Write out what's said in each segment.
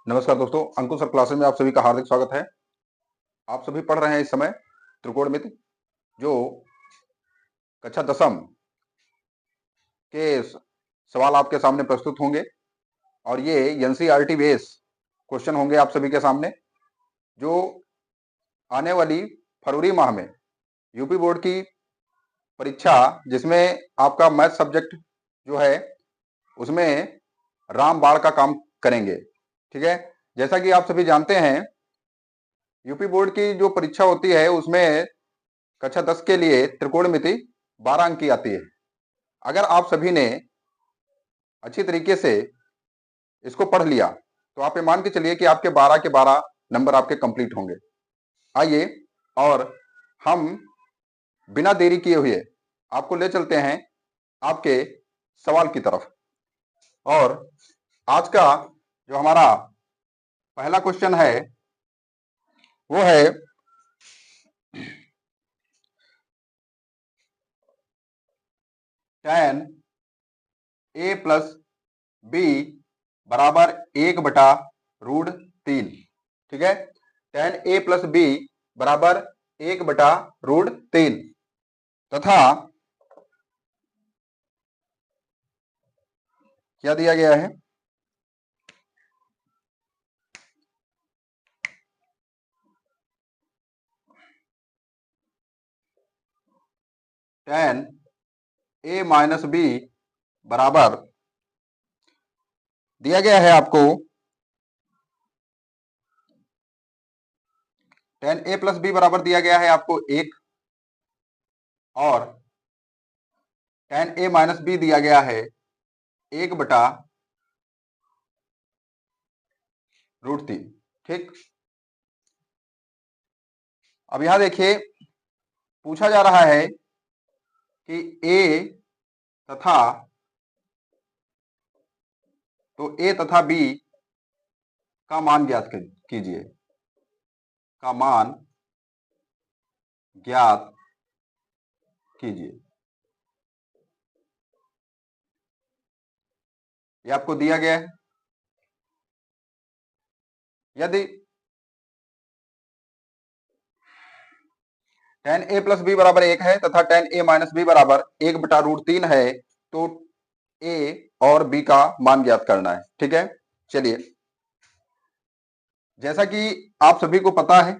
नमस्कार दोस्तों, अंकुर sir classes में आप सभी का हार्दिक स्वागत है। आप सभी पढ़ रहे हैं इस समय त्रिकोणमिति, जो कक्षा दसम के सवाल आपके सामने प्रस्तुत होंगे और ये एनसीईआरटी बेस क्वेश्चन होंगे आप सभी के सामने, जो आने वाली फरवरी माह में यूपी बोर्ड की परीक्षा, जिसमें आपका मैथ सब्जेक्ट जो है उसमें रामबाण का काम करेंगे। ठीक है, जैसा कि आप सभी जानते हैं, यूपी बोर्ड की जो परीक्षा होती है उसमें कक्षा 10 के लिए त्रिकोणमिति 12 अंक की आती है। अगर आप सभी ने अच्छी तरीके से इसको पढ़ लिया तो आप ये मान के चलिए कि आपके 12 के 12 नंबर आपके कंप्लीट होंगे। आइए और हम बिना देरी किए हुए आपको ले चलते हैं आपके सवाल की तरफ। और आज का जो हमारा पहला क्वेश्चन है वो है tan a प्लस बी बराबर 1/√3। ठीक है, tan a प्लस बी बराबर 1/√3 तथा क्या दिया गया है, tan a माइनस बी बराबर दिया गया है आपको tan a प्लस बी बराबर दिया गया है आपको 1 और tan a माइनस बी दिया गया है 1/√3। ठीक, अब यहां देखिए पूछा जा रहा है कि a तथा a तथा b का मान ज्ञात कीजिए, का मान ज्ञात कीजिए। ये आपको दिया गया है। यदि tan a प्लस बी बराबर 1 है तथा tan a माइनस बी बराबर 1/√3 है तो a और b का मान ज्ञात करना है। ठीक है, चलिए, जैसा कि आप सभी को पता है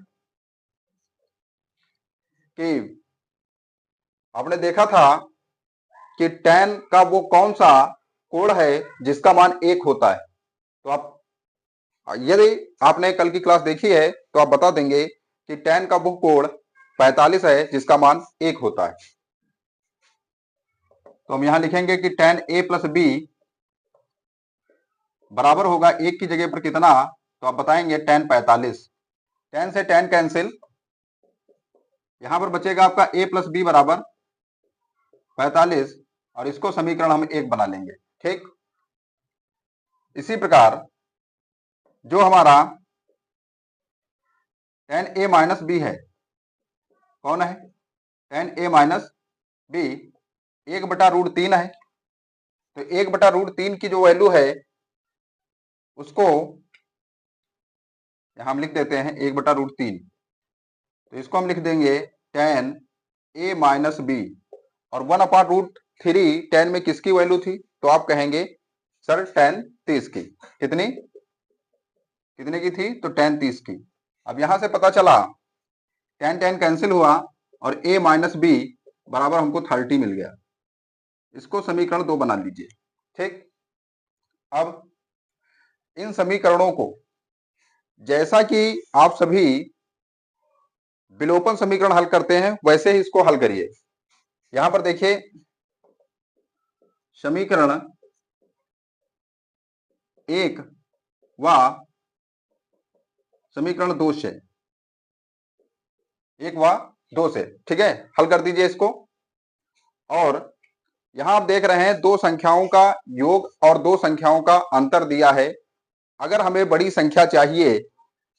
कि आपने देखा था कि tan का वो कौन सा कोण है जिसका मान 1 होता है। तो आप यदि आपने कल की क्लास देखी है तो आप बता देंगे कि tan का वो कोण 45 है जिसका मान 1 होता है। तो हम यहां लिखेंगे कि tan a प्लस बी बराबर होगा 1 की जगह पर कितना, तो आप बताएंगे tan 45। tan से tan कैंसिल, यहां पर बचेगा आपका a प्लस बी बराबर 45 और इसको समीकरण हम 1 बना लेंगे। ठीक, इसी प्रकार जो हमारा tan a माइनस बी है, कौन है tan a माइनस बी 1/√3 है। तो 1/√3 की जो वैल्यू है उसको यहां हम लिख देते हैं 1/√3। तो इसको हम लिख देंगे tan a माइनस बी और 1/√3 tan में किसकी वैल्यू थी, तो आप कहेंगे सर tan 30 की। कितनी कितने की थी, तो tan 30 की। अब यहां से पता चला tan tan कैंसिल हुआ और a माइनस बी बराबर हमको 30 मिल गया। इसको समीकरण 2 बना लीजिए। ठीक, अब इन समीकरणों को जैसा कि आप सभी विलोपन समीकरण हल करते हैं वैसे ही इसको हल करिए। यहां पर देखिए समीकरण 1 व समीकरण 2 से, 1 व 2 से, ठीक है, हल कर दीजिए इसको। और यहां आप देख रहे हैं दो संख्याओं का योग और दो संख्याओं का अंतर दिया है। अगर हमें बड़ी संख्या चाहिए,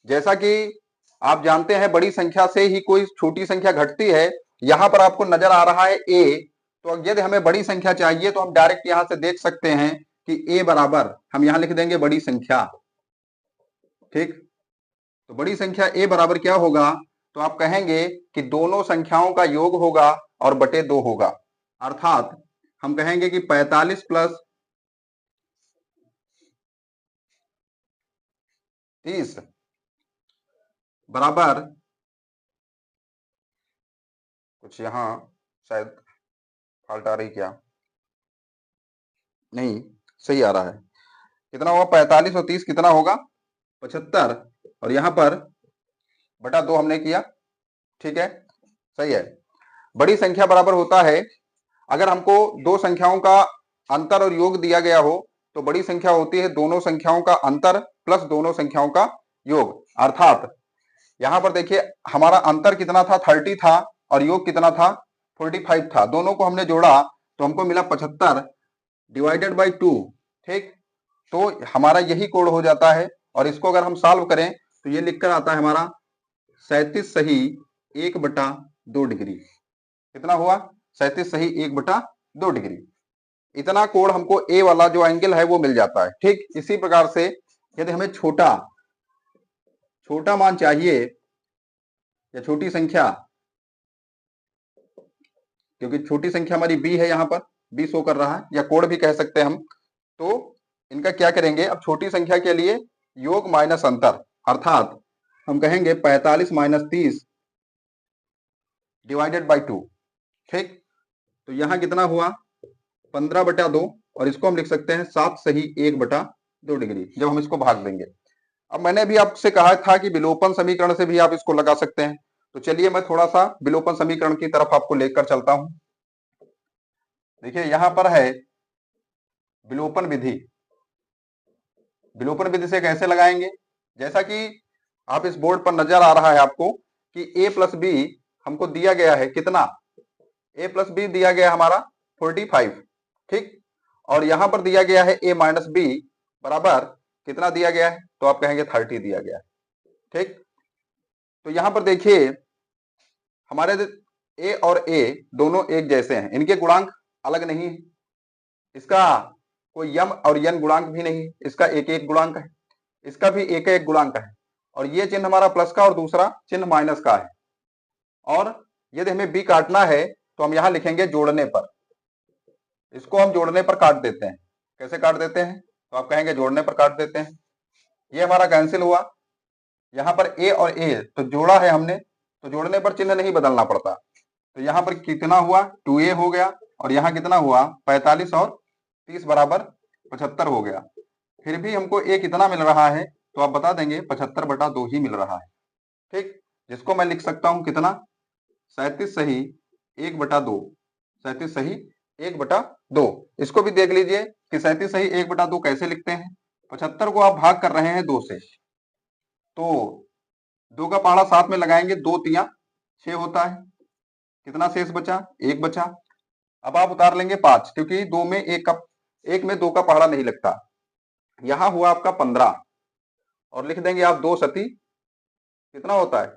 जैसा कि आप जानते हैं बड़ी संख्या से ही कोई छोटी संख्या घटती है, यहां पर आपको नजर आ रहा है a, तो यदि हमें बड़ी संख्या चाहिए तो हम डायरेक्ट यहां से देख सकते हैं कि a बराबर हम यहां लिख देंगे बड़ी संख्या, ठीक, तो बड़ी संख्या a बराबर क्या होगा, तो आप कहेंगे कि दोनों संख्याओं का योग होगा और बटे 2 होगा, अर्थात हम कहेंगे कि 45 प्लस 30 बराबर, कुछ यहाँ शायद फाल्ट आ रही क्या, नहीं सही आ रहा है, कितना होगा 45 और 30 कितना होगा 75, और यहां पर बटा 2 हमने किया, ठीक है, सही है। बड़ी संख्या बराबर होता है, अगर हमको दो संख्याओं का अंतर और योग दिया गया हो तो बड़ी संख्या होती है दोनों संख्याओं का अंतर प्लस दोनों संख्याओं का योग, अर्थात यहां पर देखिए हमारा अंतर कितना था 30 था और योग कितना था 45 था, दोनों को हमने जोड़ा तो हमको मिला 75 डिवाइडेड बाई 2, ठीक, तो हमारा यही कोड हो जाता है। और इसको अगर हम सॉल्व करें तो ये लिखकर आता है हमारा 37 सही 1/2 डिग्री, कितना हुआ 37 सही 1/2 डिग्री, इतना कोण हमको ए वाला जो एंगल है वो मिल जाता है। ठीक इसी प्रकार से यदि हमें छोटा मान चाहिए या छोटी संख्या, क्योंकि छोटी संख्या हमारी बी है, यहां पर बी शो कर रहा है, या कोण भी कह सकते हैं हम, तो इनका क्या करेंगे, अब छोटी संख्या के लिए योग माइनस अंतर, अर्थात हम कहेंगे 45 माइनस 30 डिवाइडेड बाई 2, ठीक, तो यहां कितना हुआ 15/2, और इसको हम लिख सकते हैं 7 सही 1/2 डिग्री, जब हम इसको भाग देंगे। अब मैंने भी आपसे कहा था कि विलोपन समीकरण से भी आप इसको लगा सकते हैं, तो चलिए मैं थोड़ा सा विलोपन समीकरण की तरफ आपको लेकर चलता हूं। देखिए यहां पर है विलोपन विधि, विलोपन विधि से कैसे लगाएंगे, जैसा कि आप इस बोर्ड पर नजर आ रहा है आपको कि a प्लस बी हमको दिया गया है, कितना a प्लस बी दिया गया हमारा 45, ठीक, और यहां पर दिया गया है a माइनस बी बराबर कितना दिया गया है, तो आप कहेंगे 30 दिया गया है, ठीक, तो यहां पर देखिए हमारे a और a दोनों एक जैसे हैं, इनके गुणांक अलग नहीं है, इसका कोई यम और यन गुणांक भी नहीं, इसका एक एक गुणांक है, इसका भी एक एक गुणांक है, और ये चिन्ह हमारा प्लस का और दूसरा चिन्ह माइनस का है, और यदि हमें b काटना है तो हम यहां लिखेंगे जोड़ने पर, इसको हम जोड़ने पर काट देते हैं, कैसे काट देते हैं, तो आप कहेंगे जोड़ने पर काट देते हैं, ये हमारा कैंसिल हुआ, यहाँ पर a और a तो जोड़ा है हमने, तो जोड़ने पर चिन्ह नहीं बदलना पड़ता, तो यहाँ पर कितना हुआ 2a हो गया, और यहाँ कितना हुआ 45 और 30 बराबर 75 हो गया, फिर भी हमको a कितना मिल रहा है, तो आप बता देंगे 75/2 ही मिल रहा है, ठीक, जिसको मैं लिख सकता हूं कितना 37 सही 1/2, 37 सही 1/2, इसको भी देख लीजिए कि 37 सही 1/2 कैसे लिखते हैं, 75 को आप भाग कर रहे हैं 2 से, तो 2 का पहाड़ा 7 में लगाएंगे, 2 तिया 6 होता है, कितना शेष बचा 1 बचा, अब आप उतार लेंगे 5, क्योंकि 2 में 1 में 2 का पहाड़ा नहीं लगता, यहां हुआ आपका 15, और लिख देंगे आप 2 सती कितना होता है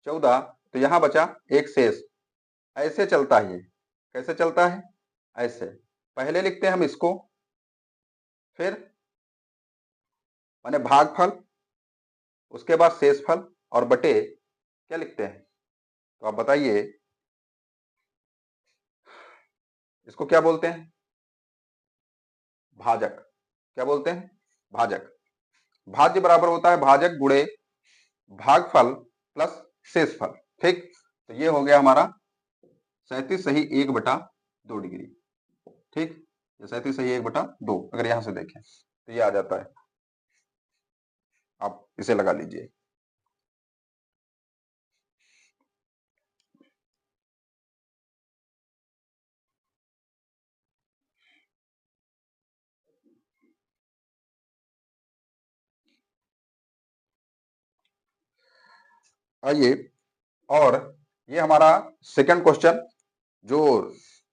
14, तो यहां बचा एक शेष, ऐसे चलता है, ये कैसे चलता है, ऐसे पहले लिखते हैं हम इसको, फिर माने भागफल, उसके बाद शेषफल, और बटे क्या लिखते हैं, तो आप बताइए इसको क्या बोलते हैं, भाजक, क्या बोलते हैं भाजक, भाज्य बराबर होता है भाजक गुणे भागफल प्लस शेषफल, ठीक, तो ये हो गया हमारा 37 सही 1/2 डिग्री, ठीक, ये 37 सही 1/2, अगर यहां से देखें तो ये आ जाता है, आप इसे लगा लीजिए। आइए, और ये हमारा सेकंड क्वेश्चन जो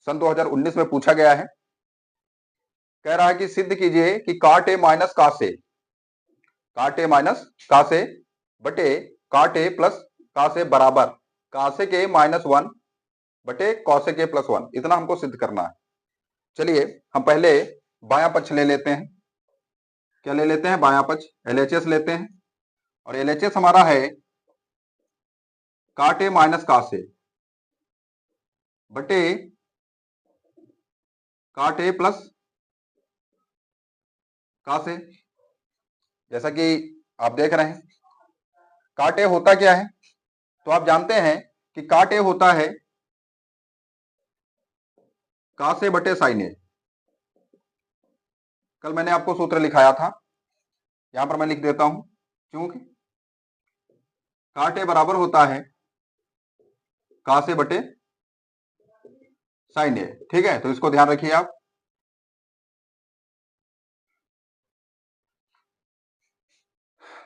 सन 2019 में पूछा गया है, कह रहा है कि सिद्ध कीजिए कि काट ए माइनस का से, काट ए माइनस का से बटे काट ए प्लस का से बराबर कासे के -1 बटे कौसे के +1, इतना हमको सिद्ध करना है। चलिए हम पहले बायां पक्ष ले लेते हैं, क्या ले लेते हैं बायां पक्ष, LHS लेते हैं, और LHS हमारा है काट ए माइनस कास ए बटे काट ए प्लस कास ए। जैसा कि आप देख रहे हैं काट ए होता क्या है, तो आप जानते हैं कि काट ए होता है कास ए बटे साइन ए। कल मैंने आपको सूत्र लिखाया था, यहां पर मैं लिख देता हूं, क्योंकि काट ए बराबर होता है कास ए बटे साइन ए। ठीक है, तो इसको ध्यान रखिए आप।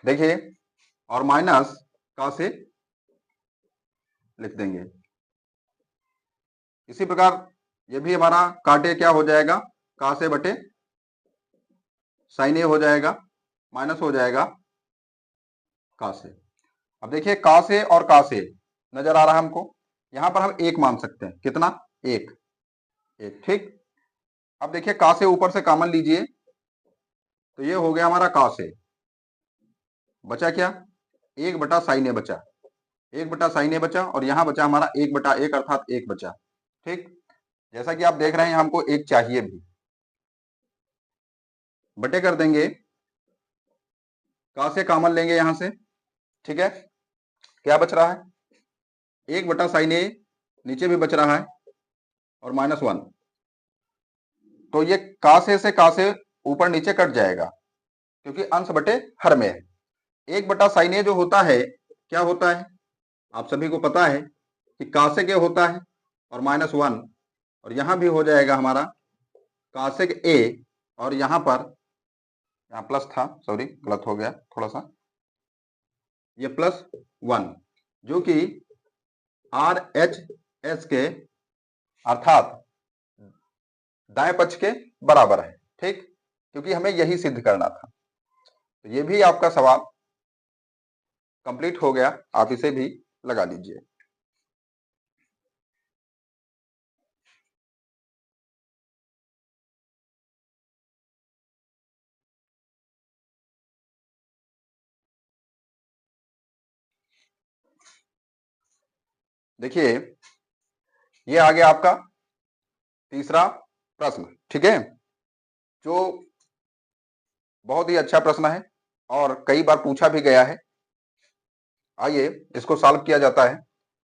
देखिए, और माइनस कास ए लिख देंगे। इसी प्रकार ये भी हमारा काट ए क्या हो जाएगा, कास ए बटे साइन ए हो जाएगा, माइनस हो जाएगा कास ए। अब देखिए कास ए और कास ए नजर आ रहा है हमको, यहां पर हम एक मान सकते हैं, कितना, एक, एक। ठीक, अब देखिए कास ए ऊपर से कॉमन लीजिए, तो ये हो गया हमारा कास ए, बचा क्या, एक बटा साइन ए बचा, एक बटा साइन ए बचा, और यहां बचा हमारा एक बटा एक अर्थात एक बचा। ठीक, जैसा कि आप देख रहे हैं हमको एक चाहिए भी, बटे कर देंगे, कास ए कॉमन लेंगे यहां से। ठीक है, क्या बच रहा है, एक बटा साइन ए नीचे भी बच रहा है, और माइनस वन। तो ये कास ए से कास ए ऊपर नीचे कट जाएगा, क्योंकि अंश बटे हर में है। एक बटा साइन ए जो होता है क्या होता है, आप सभी को पता है कि कासेक ए होता है, और माइनस वन, और यहां भी हो जाएगा हमारा कासेक ए, और यहां पर, यहां प्लस था, सॉरी गलत हो गया थोड़ा सा, ये प्लस वन, जो कि RHS के अर्थात दाएं पक्ष के बराबर है। ठीक, क्योंकि हमें यही सिद्ध करना था। तो ये भी आपका सवाल कंप्लीट हो गया, आप इसे भी लगा लीजिए। देखिए, ये आ गया आपका तीसरा प्रश्न। ठीक है, जो बहुत ही अच्छा प्रश्न है और कई बार पूछा भी गया है। आइए इसको सॉल्व किया जाता है।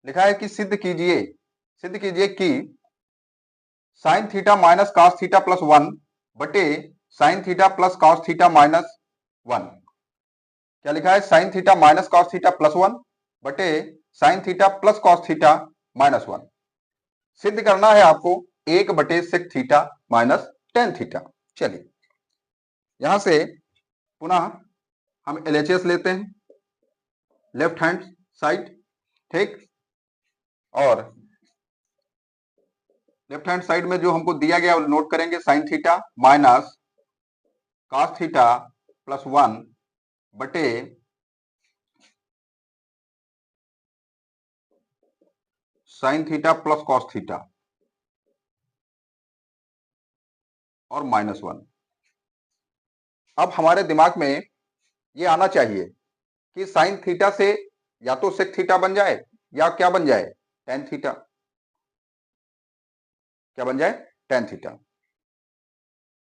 लिखा है कि सिद्ध कीजिए कि sine theta minus cos theta plus one बटे sine theta plus cos theta minus one. क्या लिखा है, sine theta minus cos theta plus one बटे sine theta plus cos theta minus one. सिद्ध करना है आपको एक बटे sec theta minus tan theta. चलिए यहां से पुनः हम LHS लेते हैं, लेफ्ट हैंड साइड। ठीक, और लेफ्ट हैंड साइड में जो हमको दिया गया वो नोट करेंगे, sine theta minus cos theta plus one बटे sine theta plus cos theta और माइनस वन। अब हमारे दिमाग में ये आना चाहिए कि साइन थीटा से या तो सेक थीटा बन जाए या क्या बन जाए, टेन थीटा। क्या बन जाए, टेन थीटा।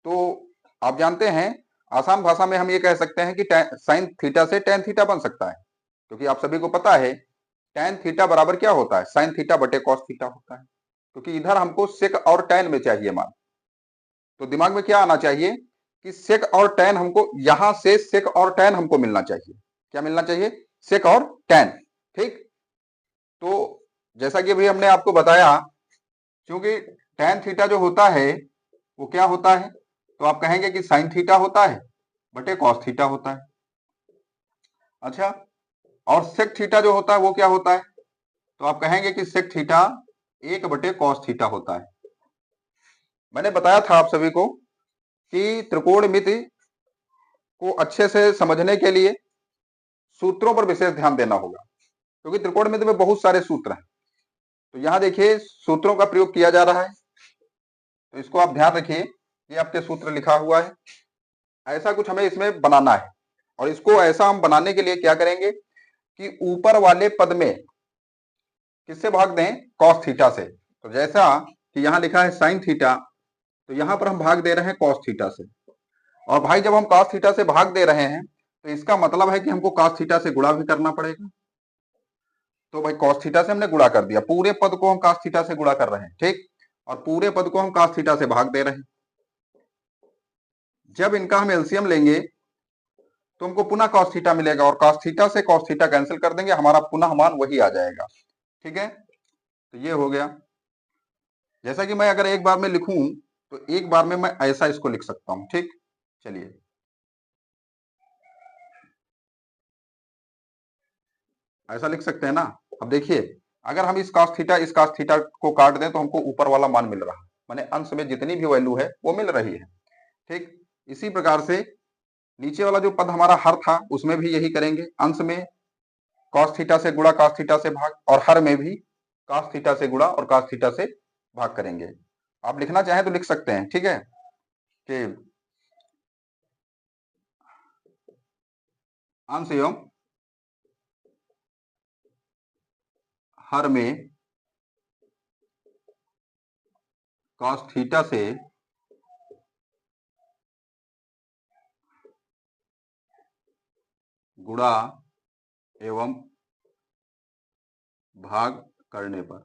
तो आप जानते हैं आसान भाषा में हम ये कह सकते हैं कि साइन थीटा से टेन थीटा बन सकता है, क्योंकि आप सभी को पता है टेन थीटा बराबर क्या होता है, साइन थीटा बटे कॉस थीटा होता है। क्योंकि इधर हमको सेक और टेन में चाहिए मान, तो दिमाग में क्या आना चाहिए कि सेक और टेन हमको, यहां से सेक और टेन हमको मिलना चाहिए। क्या मिलना चाहिए, सेक और टेन। ठीक, तो जैसा कि अभी हमने आपको बताया, क्योंकि टेन थीटा जो होता है वो क्या होता है, तो आप कहेंगे कि साइन थीटा होता है बटे कॉस थीटा होता है। अच्छा, और सेक थीटा जो होता है वो क्या होता है, तो आप कहेंगे कि सेक थीटा एक बटे कॉस थीटा होता है। मैंने बताया था आप सभी को कि त्रिकोणमिति को अच्छे से समझने के लिए सूत्रों पर विशेष ध्यान देना होगा, क्योंकि त्रिकोणमिति में बहुत सारे सूत्र हैं। तो यहां देखिए सूत्रों का प्रयोग किया जा रहा है, तो इसको आप ध्यान रखिए, ये आपके सूत्र लिखा हुआ है, ऐसा कुछ हमें इसमें बनाना है। और इसको ऐसा हम बनाने के लिए क्या करेंगे कि ऊपर वाले पद में किससे भाग दें, कॉस थीटा से। तो जैसा कि यहां लिखा है साइन थीटा, तो यहां पर हम भाग दे रहे हैं कॉस थीटा से। और भाई जब हम कॉस थीटा से भाग दे रहे हैं तो इसका मतलब है कि हमको कॉस थीटा से गुणा भी करना पड़ेगा। तो भाई कॉस थीटा से हमने गुणा कर दिया, पूरे पद को हम कॉस थीटा से गुणा कर रहे हैं, ठीक, और पूरे पद को हम कॉस थीटा से भाग दे रहे हैं। जब इनका हम एलसीएम लेंगे तो हमको पुनः कॉस थीटा मिलेगा, और कॉस थीटा से कॉस थीटा कैंसिल कर देंगे, हमारा पुनः मान वही आ जाएगा। ठीक है, तो ये हो गया। जैसा कि मैं अगर एक बार में लिखूं तो एक बार में मैं ऐसा इसको लिख सकता हूं, ठीक। चलिए, ऐसा लिख सकते हैं ना। अब देखिए, अगर हम इस cos थीटा को काट दें तो हमको ऊपर वाला मान मिल रहा है, माने अंश में जितनी भी वैल्यू है वो मिल रही है, ठीक। इसी प्रकार से नीचे वाला जो पद हमारा हर था उसमें भी यही करेंगे, अंश में cos थीटा से गुणा cos थीटा से भाग, और हर में भी cos थीटा से गुणा और cos थीटा से भाग करेंगे। आप लिखना चाहें तो लिख सकते हैं, ठीक है, कि अंश एवं हर में cos थीटा से गुणा एवं भाग करने पर,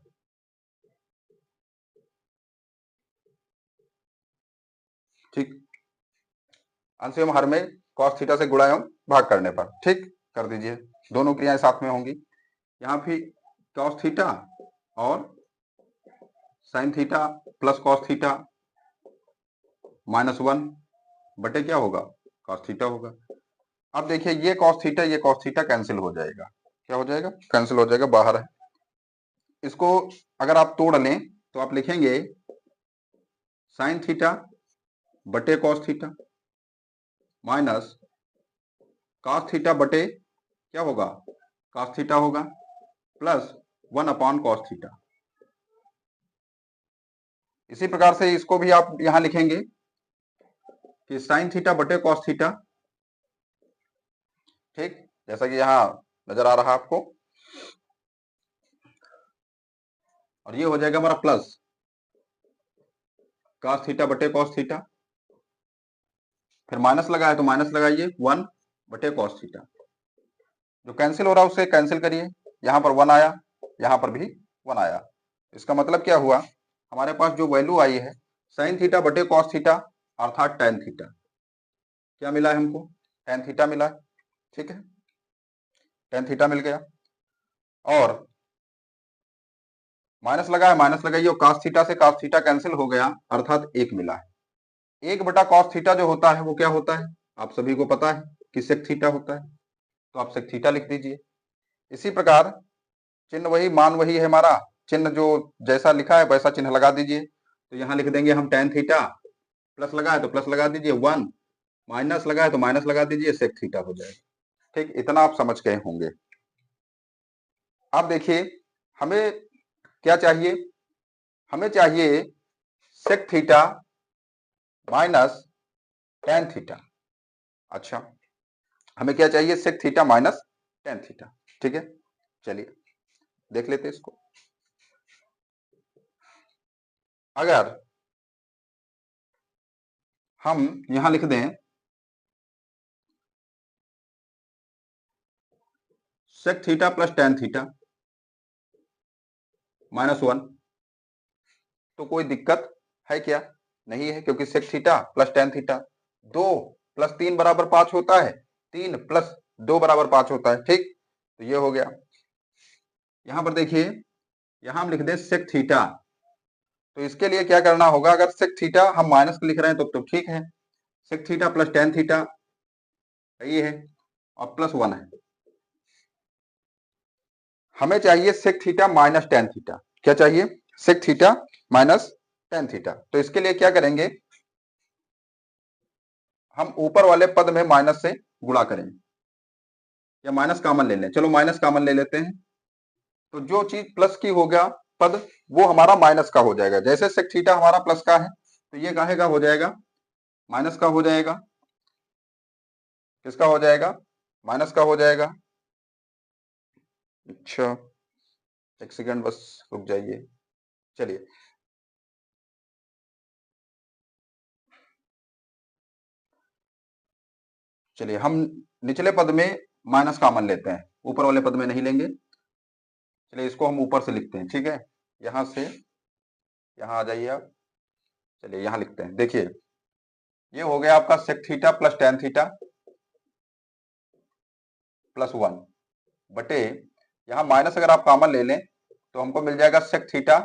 ठीक, अंश एवं हर में cos थीटा से गुणा एवं भाग करने पर, ठीक, कर दीजिए। दोनों क्रियाएं साथ में होंगी। यहाँ भी cos थीटा और sin theta plus cos theta -1 बटे क्या होगा, cos थीटा होगा। अब देखिए, ये cos थीटा ये cos थीटा कैंसिल हो जाएगा। क्या हो जाएगा, कैंसिल हो जाएगा, बाहर है। इसको अगर आप तोड़ लें तो आप लिखेंगे sin थीटा बटे cos theta minus cos theta बटे क्या होगा, cos थीटा होगा, प्लस 1/cos थीटा। इसी प्रकार से इसको भी आप यहां लिखेंगे कि sin थीटा बटे cos थीटा, ठीक, जैसा कि यहां नजर आ रहा है आपको। और ये हो जाएगा हमारा प्लस cos थीटा बटे cos थीटा, फिर माइनस लगाए तो माइनस लगाइए 1 बटे cos थीटा। जो कैंसिल हो रहा है उससे कैंसिल करिए, यहां पर 1 आया, यहां पर भी 1 आया। इसका मतलब क्या हुआ, हमारे पास जो वैल्यू आई है sin थीटा बटे cos थीटा अर्थात tan थीटा, क्या मिला है हमको, tan थीटा मिला है, ठीक है, tan थीटा मिल गया। और माइनस लगाया, माइनस लगाइए, और cos थीटा से cos थीटा कैंसिल हो गया अर्थात 1 मिला है। 1 बटा cos थीटा जो होता है वो क्या होता है, आप सभी को पता है कि sec थीटा होता है, तो आप sec थीटा लिख दीजिए। इसी प्रकार चिन्ह वही, मान वही है हमारा, चिन्ह जो जैसा लिखा है वैसा चिन्ह लगा दीजिए। तो यहां लिख देंगे हम tan थीटा, प्लस लगा है तो प्लस लगा दीजिए 1, माइनस लगा है तो माइनस लगा दीजिए, sec थीटा हो जाएगा, ठीक। इतना आप समझ गए होंगे। अब देखिए, हमें क्या चाहिए, हमें चाहिए sec theta minus tan theta. अच्छा, हमें क्या चाहिए, sec theta minus tan theta, ठीक है। चलिए देख लेते हैं इसको। अगर हम यहां लिख दें sec theta plus tan theta -1, तो कोई दिक्कत है क्या, नहीं है, क्योंकि sec theta plus tan theta 2 plus 3 बराबर 5 होता है, 3 प्लस 2 बराबर 5 होता है, ठीक। तो ये हो गया। यहां पर देखिए, यहां हम लिख दें sec थीटा, तो इसके लिए क्या करना होगा, अगर sec थीटा हम माइनस लिख रहे हैं तो ठीक है, sec theta plus tan theta सही है, और प्लस 1 है। हमें चाहिए sec theta minus tan theta, क्या चाहिए, sec theta minus tan theta. तो इसके लिए क्या करेंगे, हम ऊपर वाले पद में माइनस से गुणा करेंगे, या माइनस कॉमन ले लें, चलो माइनस कॉमन ले लेते हैं। तो जो चीज प्लस की हो गया पद वो हमारा माइनस का हो जाएगा। जैसे sec थीटा हमारा प्लस का है तो ये काहे का हो जाएगा, माइनस का हो जाएगा। किसका हो जाएगा? माइनस का हो जाएगा। अच्छा, एक सेकंड बस रुक जाइए। चलिए, चलिए हम निचले पद में माइनस कॉमन लेते हैं, ऊपर वाले पद में नहीं लेंगे। चलिए इसको हम ऊपर से लिखते हैं, ठीक है। यहां से यहां आ जाइए आप। चलिए यहां लिखते हैं, देखिए ये हो गया आपका sec theta plus tan theta plus one बटे, यहां माइनस अगर आप कॉमन ले लें तो हमको मिल जाएगा sec theta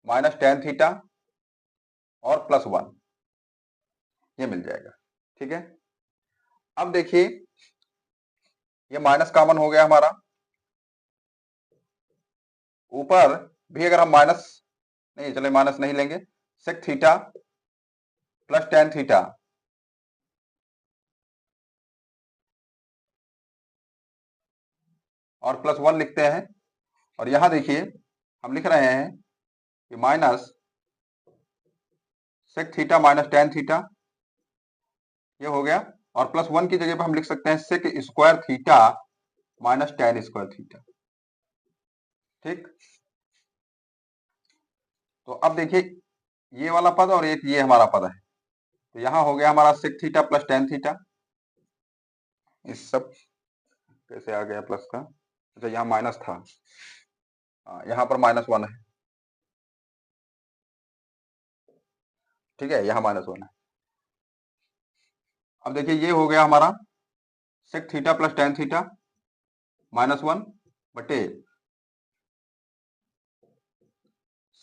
minus tan theta और प्लस वन, ये मिल जाएगा, ठीक है। अब देखिए ये माइनस कॉमन हो गया हमारा, ऊपर भी अगर हम माइनस, नहीं चले माइनस नहीं लेंगे, sec theta plus tan theta और प्लस वन लिखते हैं। और यहां देखिए हम लिख रहे हैं कि minus sec theta minus tan theta, ये हो गया। और प्लस वन की जगह पर हम लिख सकते हैं sec square theta minus tan square theta, ठीक। तो अब देखिए ये वाला पद और एक ये हमारा पद है, तो यहां हो गया हमारा sec theta plus tan theta. इस सब कैसे आ गया प्लस का? अच्छा यहाँ माइनस था, यहाँ पर माइनस वन है, ठीक है, यहाँ माइनस वन है। अब देखिए ये हो गया हमारा sec theta plus tan theta minus one बटे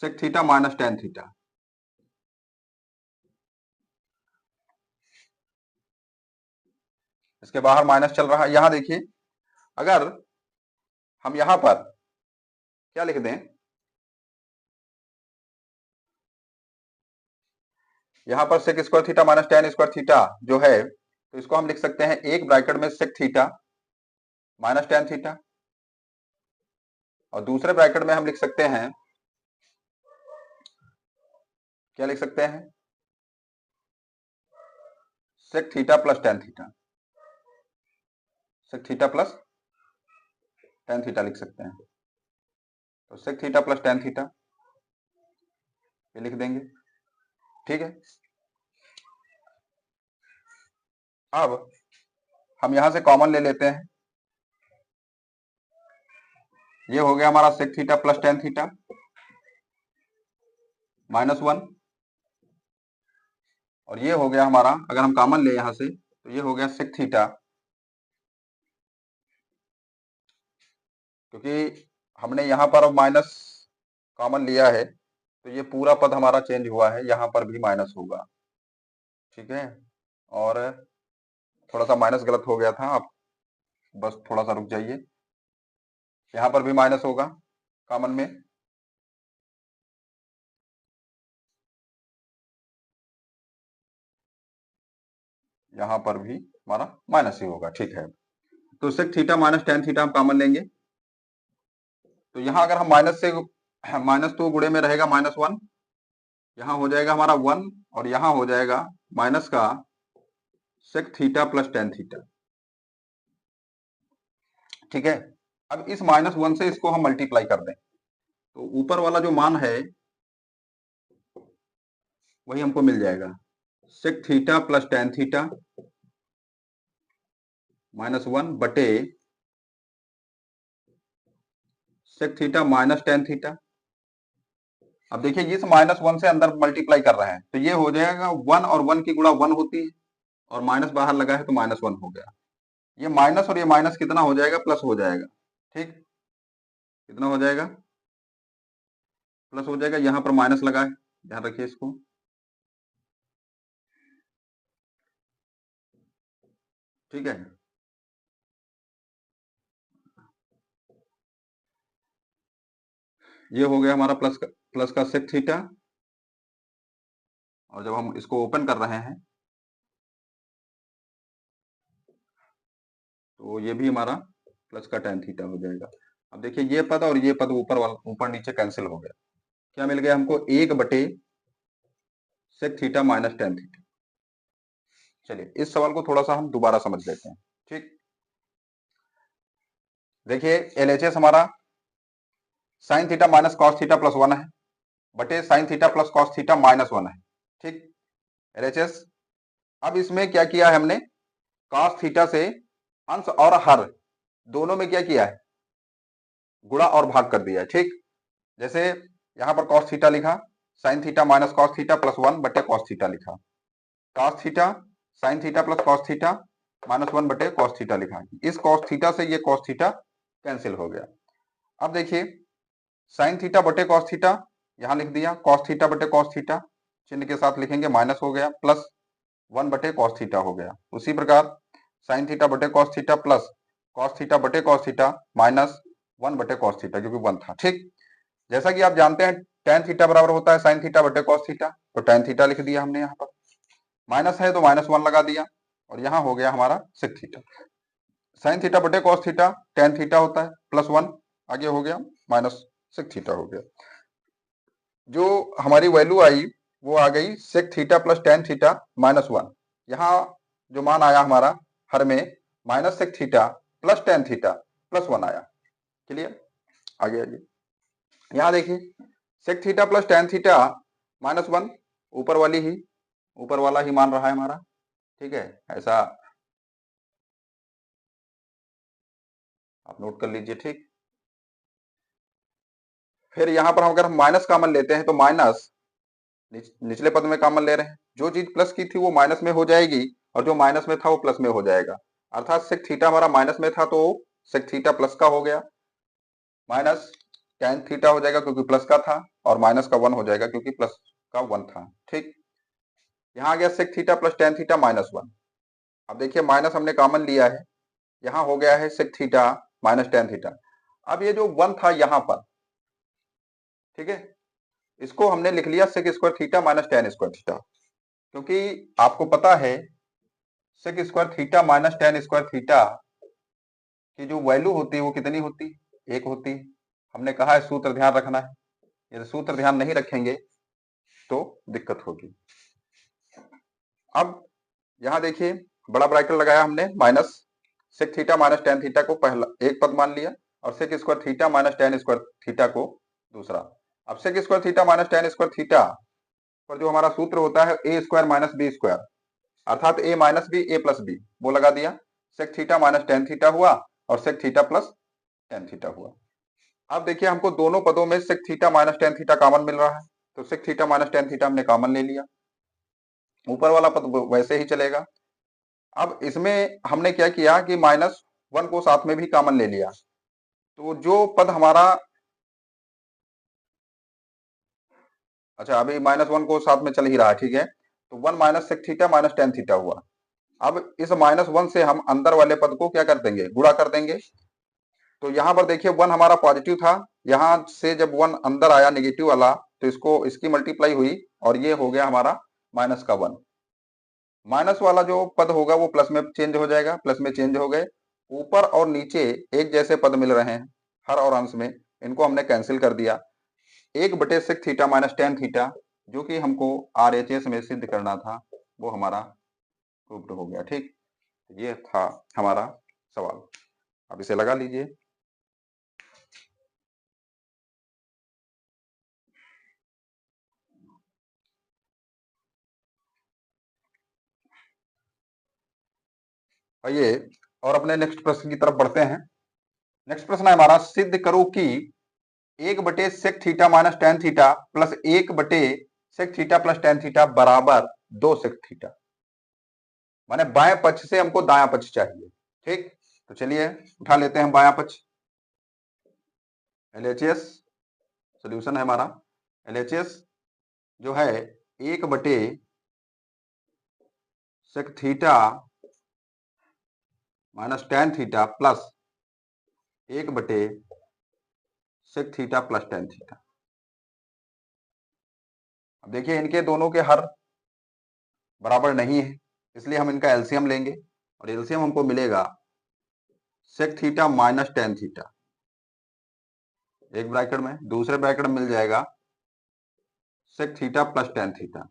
sec theta minus tan theta. इसके बाहर माइनस चल रहा है। यहां देखिए अगर हम यहां पर क्या लिख दें, यहां पर sec square theta minus tan square theta जो है, तो इसको हम लिख सकते हैं एक ब्रैकेट में sec theta minus tan theta और दूसरे ब्रैकेट में हम लिख सकते हैं, क्या लिख सकते हैं, sec theta plus tan theta, sec theta plus tan theta लिख सकते हैं। तो sec theta plus tan theta ये लिख देंगे, ठीक है। अब हम यहां से कॉमन ले लेते हैं, ये हो गया हमारा sec theta plus tan theta minus one और ये हो गया हमारा, अगर हम कॉमन ले यहां से तो ये हो गया सेक थीटा, क्योंकि हमने यहां पर माइनस कॉमन लिया है तो ये पूरा पद हमारा चेंज हुआ है, यहां पर भी माइनस होगा, ठीक है। और थोड़ा सा माइनस गलत हो गया था, आप बस थोड़ा सा रुक जाइए, यहां पर भी माइनस होगा कॉमन में, यहां पर भी हमारा माइनस ही होगा, ठीक है। तो sec theta minus tan theta हम कॉमन लेंगे, तो यहां अगर हम माइनस से, माइनस तो गुणे में रहेगा माइनस वन, यहां हो जाएगा हमारा वन और यहां हो जाएगा माइनस का sec theta plus tan theta, ठीक है। अब इस माइनस वन से इसको हम मल्टीप्लाई कर दें तो ऊपर वाला जो मान है वही हमको मिल जाएगा, sec theta plus tan theta minus one बटे sec theta minus tan theta. अब देखिए इस माइनस वन से अंदर मल्टीप्लाई कर रहे हैं तो ये हो जाएगा वन और वन की गुणा वन होती है और माइनस बाहर लगा है तो माइनस वन हो गया। ये माइनस और ये माइनस कितना हो जाएगा, प्लस हो जाएगा, ठीक। कितना हो जाएगा, प्लस हो जाएगा, यहां पर माइनस लगा है, ध्यान रखिए इसको, ठीक है। ये हो गया हमारा प्लस का सेक थीटा और जब हम इसको ओपन कर रहे हैं तो ये भी हमारा प्लस का टेन थीटा हो जाएगा। अब देखिए ये पद और ये पद ऊपर वाला ऊपर नीचे कैंसिल हो गया, क्या मिल गया हमको, एक बटे sec theta minus tan theta, चलिए इस सवाल को थोड़ा सा हम दोबारा समझ लेते हैं। ठीक, देखिए एलएचएस हमारा sign theta minus cos theta plus 1 है बटे sine theta plus cos theta minus 1 है। ठीक, एलएचएस। अब इसमें क्या किया है हमने, कॉस थीटा से अंश और हर दोनों में क्या किया है, गुणा और भाग कर दिया है। ठीक, जैसे यहां पर कॉस थीटा लिखा, sign theta minus cos theta plus 1 बटे कॉस थीटा लिखा, cos theta sine theta plus cos theta minus 1 बटे कॉस थीटा लिखा। इस कॉस थीटा से ये कॉस थीटा कैंसिल हो गया। अब देखिए साइन थीटा बटे कॉस थीटा यहां लिख दिया, कॉस थीटा बटे कॉस थीटा चिन्ह के साथ लिखेंगे, माइनस हो गया, प्लस 1 बटे कॉस थीटा हो गया। उसी प्रकार साइन थीटा बटे cos theta plus cos theta बटे कॉस थीटा माइनस 1 बटे कॉस थीटा, क्योंकि 1 था। ठीक, जैसा कि आप जानते हैं tan थीटा बराबर होता है साइन थीटा बटे कॉस थीटा, तो tan थीटा लिख दिया हमने, यहाँ पर माइनस है तो माइनस 1 लगा दिया, और यहाँ हो गया हमारा सेक थीटा। साइन थीटा बटे कॉस थीटा tan थीटा होता है प्लस 1, आगे हो गया माइनस सेक थीटा हो गया। जो हमारी वैल्यू आई वो आ गई sec theta plus tan theta minus 1। यहाँ जो मान आया हमारा हर में minus sec theta plus tan theta plus 1 आया। क्लियर, आगे आइए, यहाँ देखिए sec theta plus tan theta minus 1 ऊपर वाला ही मान रहा है हमारा। ठीक है, ऐसा आप नोट कर लीजिए। ठीक, फिर यहाँ पर हम अगर हम माइनस कॉमन लेते हैं तो माइनस निचले पद में कॉमन ले रहे हैं, जो चीज प्लस की थी वो माइनस में हो जाएगी और जो माइनस में था वो प्लस में हो जाएगा। अर्थात सेक थीटा हमारा माइनस में था तो सेक थीटा प्लस का हो गया, माइनस tan थीटा हो जाएगा क्योंकि प्लस का था, और माइनस का 1 हो जाएगा क्योंकि प्लस का 1 था। ठीक, यहाँ आ गया sec theta plus tan theta minus 1। अब देखिए माइनस हमने कॉमन लिया है, यहाँ हो गया है sec theta minus tan theta. अब ये जो 1 था यहाँ पर, ठीक है, इसको हमने लिख लिया sec square theta minus tan square theta, क्योंकि आपको पता है sec square theta minus tan square theta की जो वैल्यू होती है वो कितनी होती है, 1 होती है। हमने कहा है सूत्र ध्यान रखना है, यदि सूत्र ध्यान नहीं रखेंगे तो दिक्कत होगी। अब यहाँ देखिए बड़ा ब्रैकेट लगाया हमने, minus sec theta minus tan theta को पहला एक पद मान लिया और sec square theta minus tan square theta को दूसरा। अब sec square theta minus tan square theta पर जो हमारा सूत्र होता है A square minus B square, अर्थात A minus B A plus B, वो लगा दिया, sec theta minus tan theta हुआ और sec theta plus tan theta हुआ। अब देखिए हमको दोनों पदों में sec theta minus tan theta common मिल रहा है, तो sec theta minus tan theta हमने कॉमन ले लिया, ऊपर वाला पद वैसे ही चलेगा। अब इसमें हमने क्या किया कि माइनस 1 को साथ में भी कॉमन ले लिया, तो जो पद हमारा, अच्छा अभी माइनस 1 को साथ में चल ही रहा है, ठीक है, तो 1 minus sec theta minus tan theta हुआ। अब इस माइनस 1 से हम अंदर वाले पद को क्या कर देंगे, गुणा कर देंगे। तो यहाँ पर देखिए 1 हमारा पॉजिटिव था, यहाँ से जब 1 अंदर आया नेगेटिव वाला तो इसको इसकी मल्टीप्लाई हुई और ये हो गया हमारा माइनस का 1। माइनस वाला जो पद होगा वो प्लस में चेंज हो जाएगा, प्लस में चेंज हो गए, ऊपर और नीचे एक जैसे पद मिल रहे हैं हर और अंश में, इनको हमने कैंसिल कर दिया। 1 बटे sec theta minus tan theta जो कि हमको RHS में सिद्ध करना था वो हमारा प्रूव्ड हो गया। ठीक, ये था हमारा सवाल, अब इसे लगा लीजिए। आइए और अपने नेक्स्ट प्रश्न की तरफ बढ़ते हैं। नेक्स्ट प्रश्न है हमारा, सिद्ध करो कि 1 बटे sec theta minus tan theta plus 1 बटे sec theta plus tan theta बराबर 2 सेक थीटा। माने बाएं पक्ष से हमको दायां पक्ष चाहिए। ठीक, तो चलिए उठा लेते हैं बायां पक्ष। LHS सोल्यूशन है हमारा, LHS जो है 1 बटे sec theta minus tan theta plus 1 बटे sec theta plus tan theta. अब देखिए इनके दोनों के हर बराबर नहीं है, इसलिए हम इनका एलसीएम लेंगे और एलसीएम हमको मिलेगा sec theta minus tan theta एक ब्रैकेट में, दूसरे ब्रैकेट में मिल जाएगा sec theta plus tan theta.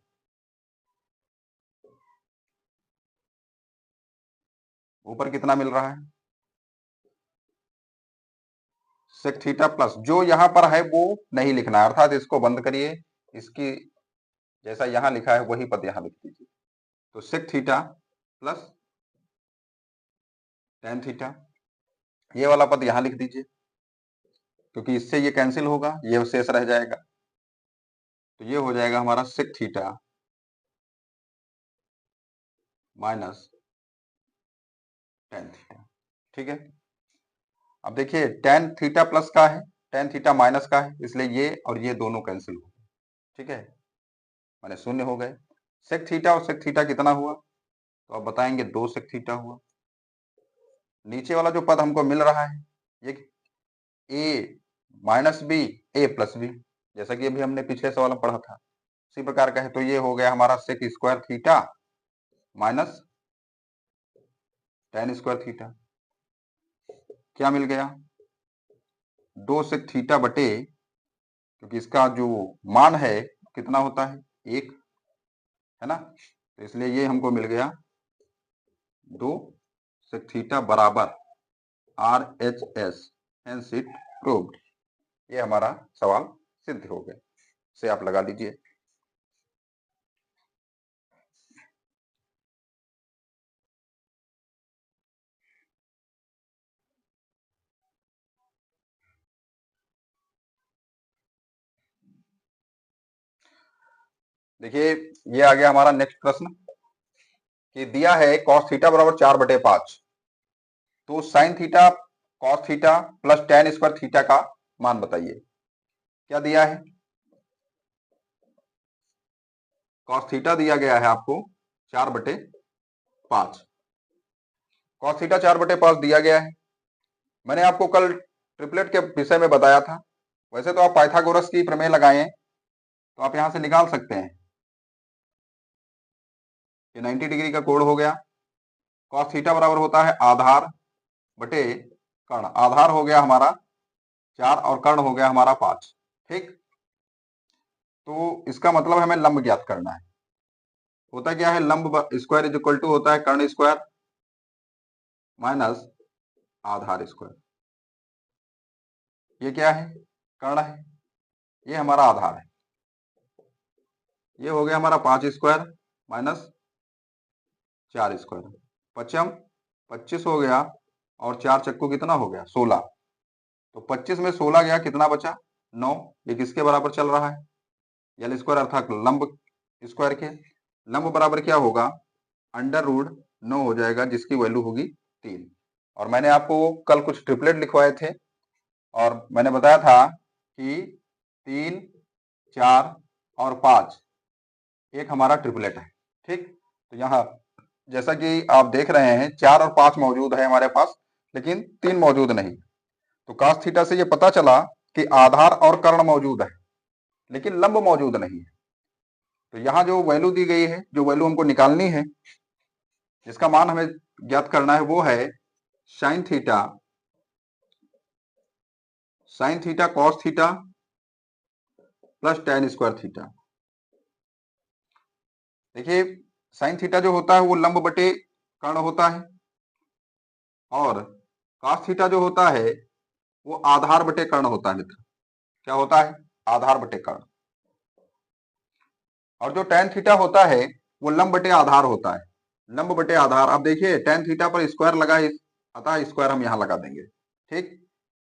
ऊपर कितना मिल रहा है, सेक थीटा प्लस, जो यहां पर है वो नहीं लिखना है, अर्थात इसको बंद करिए, इसकी जैसा यहां लिखा है वही पद यहां लिख दीजिए। तो sec theta plus tan theta, ये वाला पद यहां लिख दीजिए, क्योंकि इससे ये कैंसिल होगा, ये शेष रह जाएगा। तो ये हो जाएगा हमारा sec theta minus tan theta. ठीक है, अब देखिए टेन थीटा प्लस का है, टेन थीटा माइनस का है, इसलिए ये और ये दोनों कैंसिल हो गए। ठीक है, माने शून्य हो गए। सेक थीटा और सेक थीटा कितना हुआ, तो आप बताएंगे 2 सेक थीटा हुआ। नीचे वाला जो पद हमको मिल रहा है ये ए minus B A plus B, जैसा कि अभी हमने पिछले सवाल में पढ़ा था, इसी प्रकार का है। तो ये हो गया हमारा sec square theta minus tan square theta, क्या मिल गया, 2 सेक थीटा बटे, क्योंकि इसका जो मान है कितना होता है 1, है ना, तो इसलिए ये हमको मिल गया 2 सेक थीटा बराबर RHS, हेंस इट प्रूव्ड। ये हमारा सवाल सिद्ध हो गया, से आप लगा लीजिए। देखिए ये आ गया हमारा नेक्स्ट प्रश्न, कि दिया है cos थीटा बराबर 4/5, तो sine theta cos theta plus ten square theta का मान बताइए। क्या दिया है, cos थीटा दिया गया है आपको 4/5, cos थीटा 4/5 दिया गया है। मैंने आपको कल ट्रिपलेट के विषय में बताया था, वैसे तो आप पाइथागोरस की प्रमेय लगाएं तो आप यहां से निकाल सकते हैं कि 90 डिग्री का कोण हो गया, cos थीटा बराबर होता है आधार बटे कर्ण, आधार हो गया हमारा 4 और कर्ण हो गया हमारा 5। ठीक, तो इसका मतलब हमें लंब ज्ञात करना है। होता क्या है, लंब स्क्वायर इज इक्वल टू होता है कर्ण स्क्वायर माइनस आधार स्क्वायर। ये क्या है, कर्ण है, ये हमारा आधार है। ये हो गया हमारा 5 स्क्वायर माइनस 4 स्क्वायर, पचम 25 हो गया, और 4 चक्कू कितना हो गया 16, तो 25 में 16 गया, कितना बचा 9। ये किसके बराबर चल रहा है, यल स्क्वायर अर्थात लंब स्क्वायर के। लंब बराबर क्या होगा, अंडर रूट 9 हो जाएगा, जिसकी वैल्यू होगी 3। और मैंने आपको कल कुछ ट्रिपलेट लिखवाए थे, और मैंने बताया था कि 3, 4 और 5 एक हमारा ट्रिपलेट है। ठीक, तो यहाँ जैसा कि आप देख रहे हैं 4 और 5 मौजूद है हमारे पास, लेकिन 3 मौजूद नहीं। तो cos थीटा से ये पता चला कि आधार और कर्ण मौजूद है, लेकिन लंब मौजूद नहीं है। तो यहाँ जो वैल्यू दी गई है, जो वैल्यू हमको निकालनी है, जिसका मान हमें ज्ञात करना है, वो है sine theta cos theta plus ten square theta. देखिए साइन थीटा जो होता है वो लंब बटे कर्ण होता है, और कॉस थीटा जो होता है वो आधार बटे कर्ण होता है मित्र। क्या होता है, आधार बटे कर्ण। और जो टेन थीटा होता है वो लंब बटे आधार होता है, लंब बटे आधार। अब देखिए टेन थीटा पर स्क्वायर लगा है, अतः स्क्वायर हम यहाँ लगा देंगे। ठीक,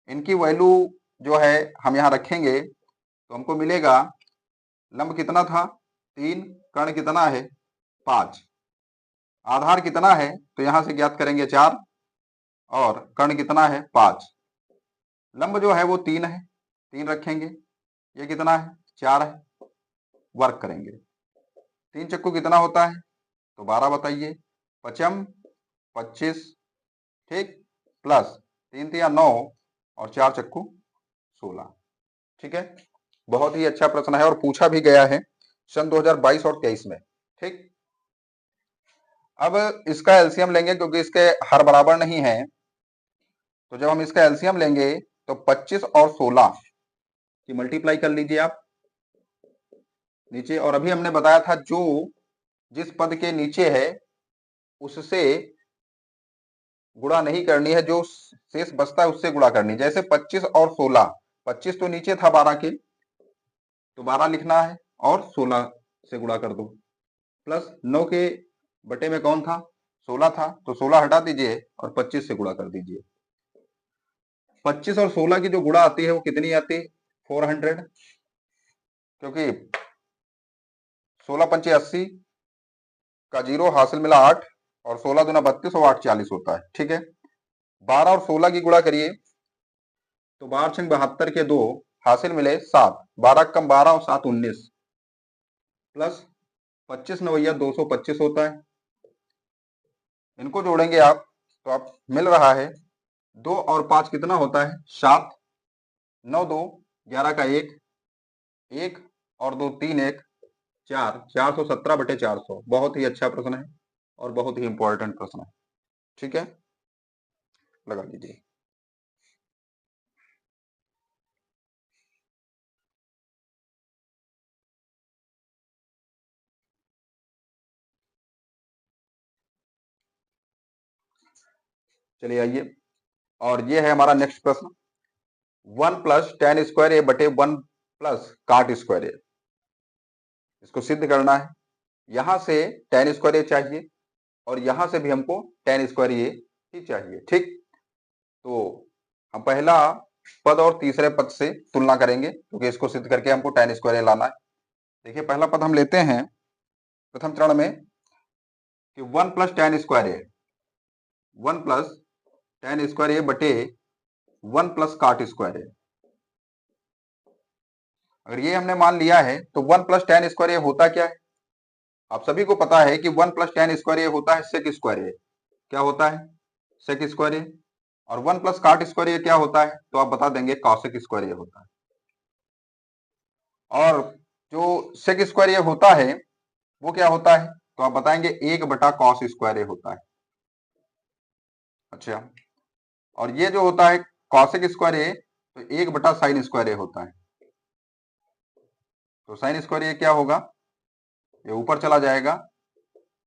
इनकी वैल्यू जो है हम यहाँ रखेंगे, तो हमको मिलेगा लंब कितना था 3, कर्ण कितना है 5, आधार कितना है तो यहां से ज्ञात करेंगे 4, और कर्ण कितना है 5। लंब जो है वो 3 है, 3 रखेंगे, ये कितना है 4 है, वर्क करेंगे। 3 चक्कू कितना होता है, तो 12 बताइए, पचम 25, ठीक, प्लस 3 तिया 9 और 4 चक्कू 16। ठीक है, बहुत ही अच्छा प्रश्न है, और पूछा भी गया है सन 2022 और 23 में। ठीक, अब इसका एलसीएम लेंगे, क्योंकि इसके हर बराबर नहीं है, तो जब हम इसका एलसीएम लेंगे तो 25 और 16 की मल्टीप्लाई कर लीजिए आप नीचे। और अभी हमने बताया था जो जिस पद के नीचे है उससे गुणा नहीं करनी है, जो शेष बचता है उससे गुणा करनी है। जैसे 25 और 16, 25 तो नीचे था 12 के, तो 12 लिखना है और 16 से गुणा कर दो, प्लस 9 के बटे में कौन था, 16 था, तो 16 हटा दीजिए और 25 से गुणा कर दीजिए। 25 और 16 की जो गुणा आती है वो कितनी आती है, 400, क्योंकि 16 पंचे 80 का जीरो हासिल मिला 8, और 16 दूना 32 और 8 40 होता है। ठीक है, 12 और 16 की गुणा करिए तो 12 छंग 72 के 2 हासिल मिले 7, 12 कम 12 और 7 19, प्लस 25 नवैया 225 होता है। इनको जोड़ेंगे आप तो आप मिल रहा है 2 और 5 कितना होता है, 7, 9 2 11 का 1, 1 और 2 3 1 4, 417 बटे 400। बहुत ही अच्छा प्रश्न है और बहुत ही इंपॉर्टेंट प्रश्न है। ठीक है, लगा लीजिए। चलिए आइए, और ये है हमारा नेक्स्ट प्रश्न, 1 प्लस टेन स्क्वायर ए बटे 1 प्लस काट स्क्वायर ए। इसको सिद्ध करना है। यहां से टेन स्क्वायर ए चाहिए और यहां से भी हमको टेन स्क्वायर ए ही चाहिए। ठीक, तो हम पहला पद और तीसरे पद से तुलना करेंगे, क्योंकि इसको सिद्ध करके हमको टेन स्क्वायर ए लाना है। देखिए पहला पद हम लेते हैं प्रथम चरण में कि 1 प्लस टेन स्क्वायर ए, 1 प्लस टेन स्क्वायर ए बटे 1 प्लस काट स्क्वायर ए। अगर ये हमने मान लिया है तो 1 प्लस टेन स्क्वायर ए होता क्या है, आप सभी को पता है कि 1 प्लस टेन स्क्वायर ए होता है सेक स्क्वायर ए। क्या होता है, सेक स्क्वायर ए। और 1 प्लस काट स्क्वायर ए क्या होता है, तो आप बता देंगे कॉसेक स्क्वायर ए होता है। और जो सेक स्क्वायर ए होता है वो क्या होता है, तो आप बताएंगे 1 बटा कॉस स्क्वायर ए होता है। अच्छा, और ये जो होता है कॉसेक स्क्वायर ए, तो 1 बटा साइन स्क्वायर ए होता है। तो साइन स्क्वायर ए क्या होगा, ये ऊपर चला जाएगा,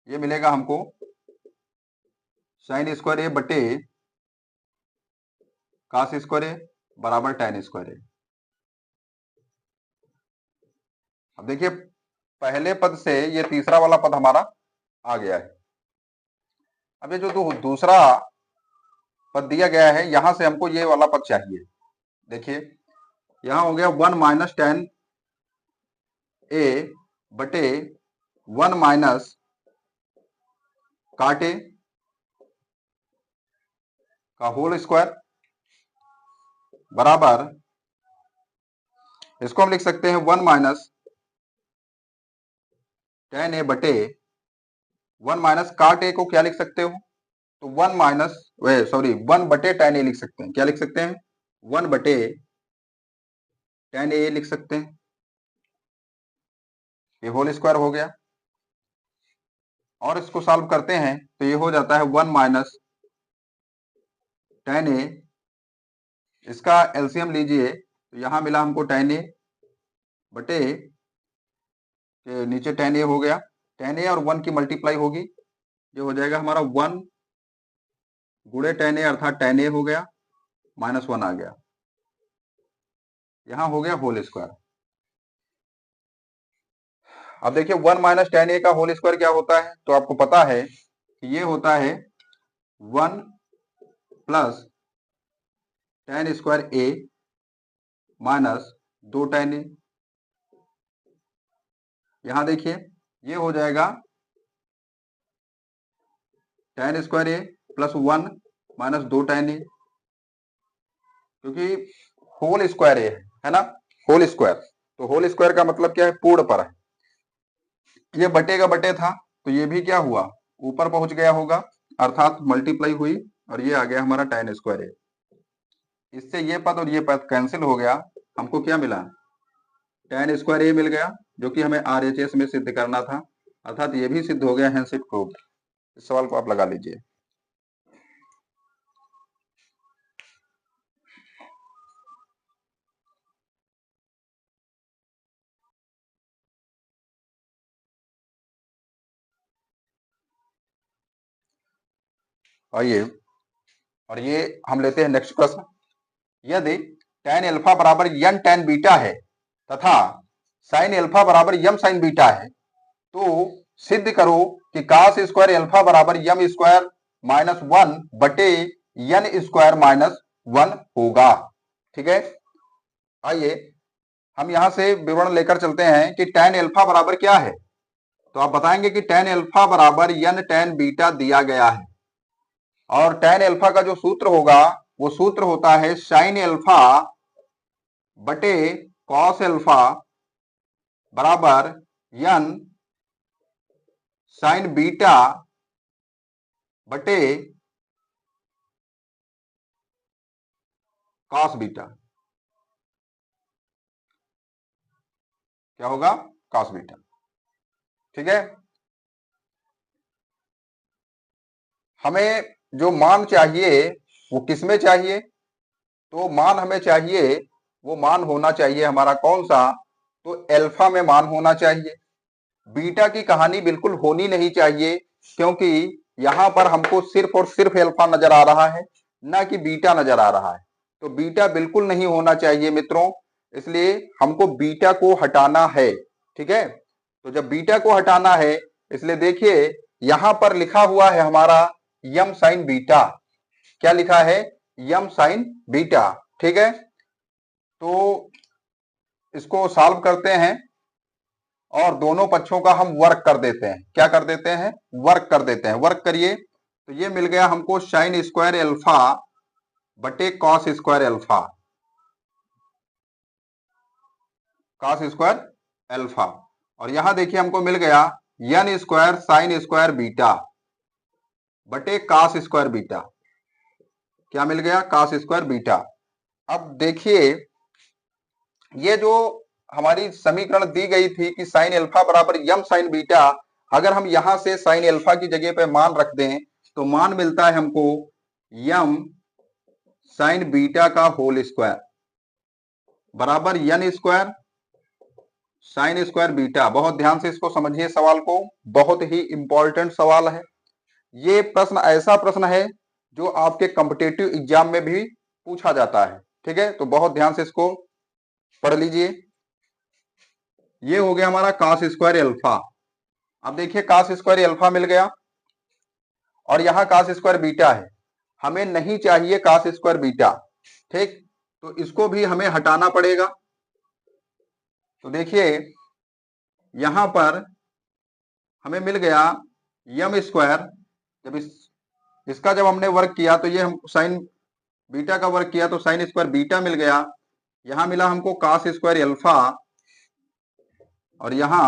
ये मिलेगा हमको साइन स्क्वायर ए बटे कॉस स्क्वायर ए बराबर टेन स्क्वायर ए। अब देखिए पहले पद से ये तीसरा वाला पद हमारा आ गया है। अब ये जो दूसरा पद दिया गया है, यहां से हमको ये वाला पद चाहिए। देखिए यहां हो गया 1 माइनस टेन ए बटे 1 माइनस काट ए का होल स्क्वायर बराबर, इसको हम लिख सकते हैं 1 माइनस टेन ए बटे 1 माइनस काट ए को क्या लिख सकते हो, तो 1 माइनस सॉरी 1 बटे टेन ए लिख सकते हैं। क्या लिख सकते हैं, 1 बटे टेन ए लिख सकते हैं। ये होल स्क्वायर हो गया, और इसको सॉल्व करते हैं तो ये हो जाता है 1 माइनस टेन ए, इसका एलसीएम लीजिए तो यहां मिला हमको टेन ए बटे के नीचे टेन ए हो गया, टेन ए और 1 की मल्टीप्लाई होगी, ये हो जाएगा हमारा 1 गुणे टेन ए अर्थात टेन ए हो गया, माइनस 1 आ गया, यहां हो गया होल स्क्वायर। अब देखिए 1 माइनस टेन ए का होल स्क्वायर क्या होता है, तो आपको पता है कि ये होता है 1 प्लस टेन स्क्वायर ए माइनस 2 टेन ए। यहां देखिए ये हो जाएगा टेन स्क्वायर ए प्लस 1 माइनस 2 टेन ए, क्योंकि होल स्क्वायर ए है ना, होल स्क्वायर, तो होल स्क्वायर का मतलब क्या है, पूर्ण पर है। ये बटे का बटे था तो ये भी क्या हुआ, ऊपर पहुंच गया होगा, अर्थात मल्टीप्लाई हुई, और ये आ गया हमारा टेन स्क्वायर ए। इससे ये पद और ये पद कैंसिल हो गया, हमको क्या मिला, टेन स्क्वायर ए मिल गया, जो कि हमें आरएचएस में सिद्ध करना था, अर्थात ये भी सिद्ध हो गया, हेंस इट प्रूव्ड। इस सवाल को आप लगा लीजिए। आइए और ये हम लेते हैं नेक्स्ट प्रश्न। यदि tan अल्फा बराबर n tan बीटा है तथा sin अल्फा बराबर m sin बीटा है तो सिद्ध करो कि cos स्क्वायर अल्फा बराबर m स्क्वायर माइनस 1 बटे n स्क्वायर माइनस 1 होगा। ठीक है, आइए हम यहां से विवरण लेकर चलते हैं कि tan अल्फा बराबर क्या है। तो आप बताएंगे कि tan अल्फा बराबर n tan बीटा दिया गया है और tan अल्फा का जो सूत्र होगा वो सूत्र होता है sin अल्फा बटे cos अल्फा बराबर n sin बीटा बटे cos बीटा। क्या होगा? cos beta. ठीक है, हमें जो मान चाहिए वो किसमें चाहिए? तो मान हमें चाहिए, वो मान होना चाहिए हमारा कौन सा? तो अल्फा में मान होना चाहिए। बीटा की कहानी बिल्कुल होनी नहीं चाहिए, क्योंकि यहां पर हमको सिर्फ और सिर्फ अल्फा नजर आ रहा है, ना कि बीटा नजर आ रहा है। तो बीटा बिल्कुल नहीं होना चाहिए मित्रों, इसलिए हमको बीटा को हटाना है। ठीक है, तो जब बीटा को हटाना है, इसलिए देखिए यहां पर लिखा हुआ है हमारा यम साइन बीटा। क्या लिखा है? यम साइन बीटा। ठीक है, तो इसको सॉल्व करते हैं और दोनों पक्षों का हम वर्क कर देते हैं। क्या कर देते हैं? वर्क कर देते हैं। वर्क करिए, तो ये मिल गया हमको साइन स्क्वायर अल्फा बटे cos square alpha, cos square alpha. और यहां देखिए हमको मिल गया N square sine square beta बटे कॉस स्क्वायर बीटा। क्या मिल गया? Cos square beta. अब देखिए ये जो हमारी समीकरण दी गई थी कि साइन अल्फा बराबर यम साइन बीटा, अगर हम यहां से साइन अल्फा की जगह पे मान रख दें तो मान मिलता है हमको यम साइन बीटा का होल स्क्वायर बराबर N square sine square beta. बहुत ध्यान से इसको समझिए, सवाल को, बहुत ही इंपॉर्टेंट सवाल है। ये प्रश्न ऐसा प्रश्न है जो आपके कॉम्पिटेटिव एग्जाम में भी पूछा जाता है। ठीक है, तो बहुत ध्यान से इसको पढ़ लीजिए। ये हो गया हमारा cos स्क्वायर अल्फा। अब देखिए cos स्क्वायर अल्फा मिल गया और यहाँ cos स्क्वायर बीटा है। हमें नहीं चाहिए cos स्क्वायर बीटा। ठीक, तो इसको भी हमें हटाना पड़ेगा। तो देखिए यहां पर हमें मिल गया यम स्क्वायर। जब इसका जब हमने वर्क किया तो ये हम साइन बीटा का वर्क किया तो साइन स्क्वायर बीटा मिल गया। यहां मिला हमको cos स्क्वायर अल्फा और यहां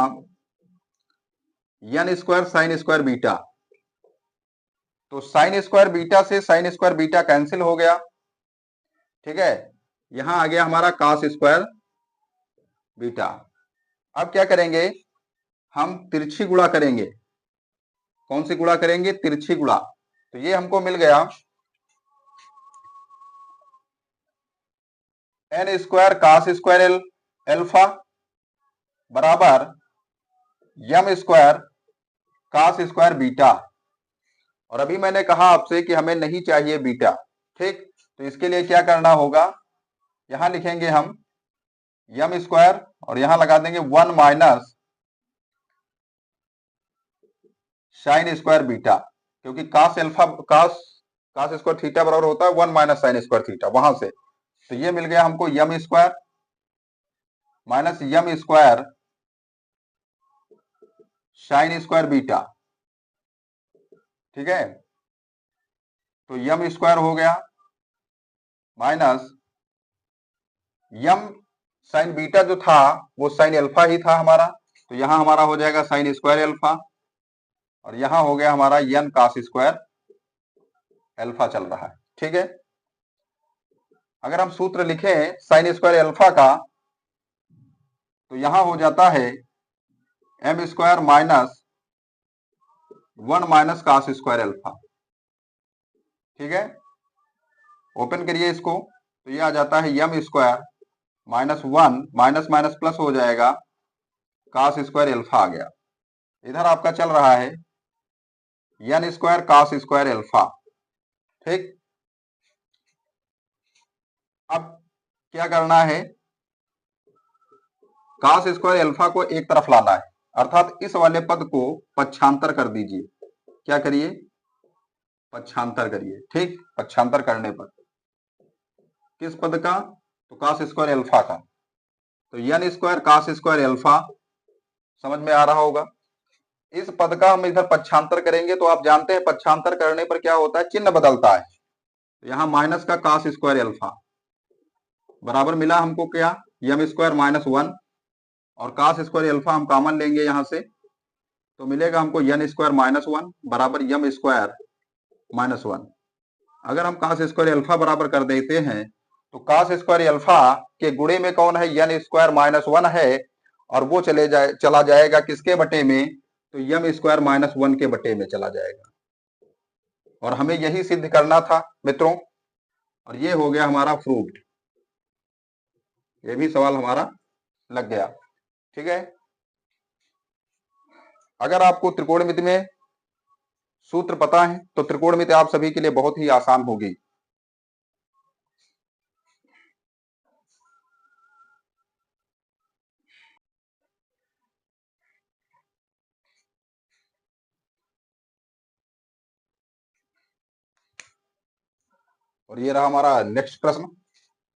N square sine square beta. तो साइन स्क्वायर बीटा से साइन स्क्वायर बीटा कैंसिल हो गया। ठीक है, यहां आ गया हमारा cos स्क्वायर बीटा। अब क्या करेंगे? हम तिरछी गुणा करेंगे। कौन सी गुणा करेंगे? तिरछी गुणा। तो ये हमको मिल गया N square cos square alpha बराबर M square cos square beta. और अभी मैंने कहा आपसे कि हमें नहीं चाहिए बीटा। ठीक, तो इसके लिए क्या करना होगा? यहां लिखेंगे हम यम स्क्वायर और यहां लगा देंगे 1 माइनस साइन स्क्वायर बीटा, क्योंकि cos alpha cos square theta बराबर होता है 1 माइनस साइन स्क्वायर थीटा, वहां से। तो ये मिल गया हमको यम स्क्वायर माइनस यम स्क्वायर साइन स्क्वायर बीटा। ठीक है, तो यम स्क्वायर हो गया माइनस यम साइन बीटा जो था वो साइन अल्फा ही था हमारा, तो यहां हमारा हो जाएगा साइन स्क्वायर अल्फा और यहां हो गया हमारा यन cos स्क्वायर अल्फा चल रहा है। ठीक है, अगर हम सूत्र लिखें साइन स्क्वायर अल्फा का तो यहां हो जाता है M square minus 1 minus cos square alpha. ठीक है, ओपन करिए इसको, तो ये आ जाता है यम square minus 1 minus minus plus हो जाएगा cos स्क्वायर अल्फा आ गया। इधर आपका चल रहा है N square cos square alpha. ठीक, क्या करना है, cos स्क्वायर अल्फा को एक तरफ लाना है, अर्थात इस वाले पद को पक्षांतर कर दीजिए। क्या करिए, पक्षांतर करिए। ठीक, पक्षांतर करने पर किस पद का, तो cos स्क्वायर अल्फा का, तो n square cos square alpha, समझ में आ रहा होगा। इस पद का हम इधर पक्षांतर करेंगे तो आप जानते हैं पक्षांतर करने पर क्या होता है, चिन्ह बदलता है। तो यहां माइनस का cos स्क्वायर अल्फा बराबर मिला हमको क्या, m स्क्वायर माइनस 1, और cos स्क्वायर अल्फा हम कॉमन लेंगे यहां से, तो मिलेगा हमको n स्क्वायर माइनस 1 बराबर m स्क्वायर माइनस 1। अगर हम cos स्क्वायर अल्फा बराबर कर देते हैं तो cos स्क्वायर अल्फा के गुणे में कौन है, n स्क्वायर माइनस 1 है, और वो चला जाएगा किसके बटे में, तो m स्क्वायर माइनस 1 के बटे में चला जाएगा। और हमें यही सिद्ध करना था मित्रों, और ये हो गया हमारा प्रूव्ड। ये भी सवाल हमारा लग गया। ठीक है, अगर आपको त्रिकोणमिति में सूत्र पता है तो त्रिकोणमिति आप सभी के लिए बहुत ही आसान होगी। और ये रहा हमारा नेक्स्ट प्रश्न,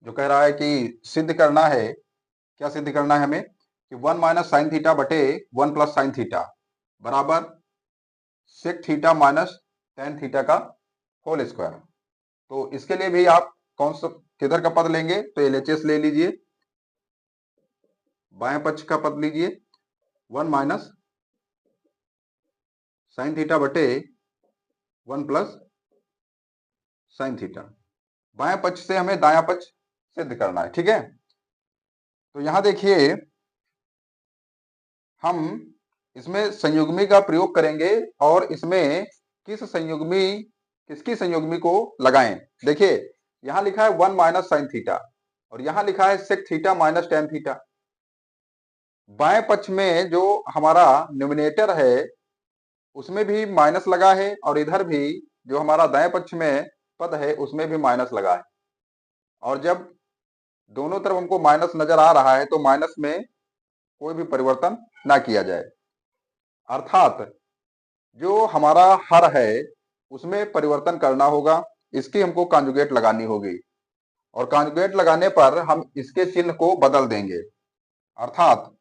जो कह रहा है कि सिद्ध करना है, क्या सिद्ध करना है हमें, कि 1 माइनस साइन थीटा बटे 1 प्लस साइन थीटा बराबर sec theta minus tan theta का होल स्क्वायर। तो इसके लिए भी आप कौन सा किधर का पद लेंगे, तो एलएचएस ले लीजिए, बाएं पक्ष का पद लीजिए, 1 माइनस साइन थीटा बटे 1 प्लस साइन थीटा। बाएं पक्ष से हमें दायां पक्ष सिद्ध करना है। ठीक है, तो यहां देखिए हम इसमें संयुग्मी का प्रयोग करेंगे, और इसमें किसकी संयुग्मी को लगाएं। देखिए यहां लिखा है 1 माइनस साइन थीटा, और यहां लिखा है sec theta minus tan theta. बाएं पक्ष में जो हमारा न्यूमिनेटर है उसमें भी माइनस लगा है, और इधर भी जो हमारा दाएं पक्ष में पद है उसमें भी माइनस लगा है। और जब दोनों तरफ हमको माइनस नजर आ रहा है तो माइनस में कोई भी परिवर्तन ना किया जाए, अर्थात जो हमारा हर है उसमें परिवर्तन करना होगा, इसकी हमको कॉन्जुगेट लगानी होगी, और कॉन्जुगेट लगाने पर हम इसके चिन्ह को बदल देंगे, अर्थात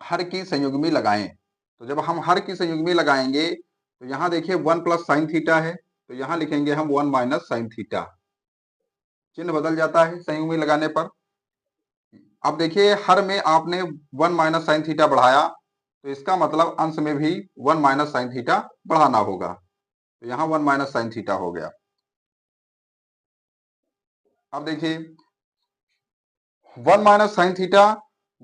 हर की संयुग्मी लगाएं। तो जब हम हर की संयुग्मी लगाएंगे तो यहां देखिए 1 प्लस साइन थीटा है, तो यहां लिखेंगे हम 1 माइनस साइन थीटा, चिन्ह बदल जाता है संयुग्मी लगाने पर। अब देखिए हर में आपने 1 माइनस साइन थीटा बढ़ाया, तो इसका मतलब अंश में भी 1 माइनस साइन थीटा बढ़ाना होगा, तो यहाँ 1 माइनस साइन थीटा हो गया। अब देखिए 1 माइनस साइन थीटा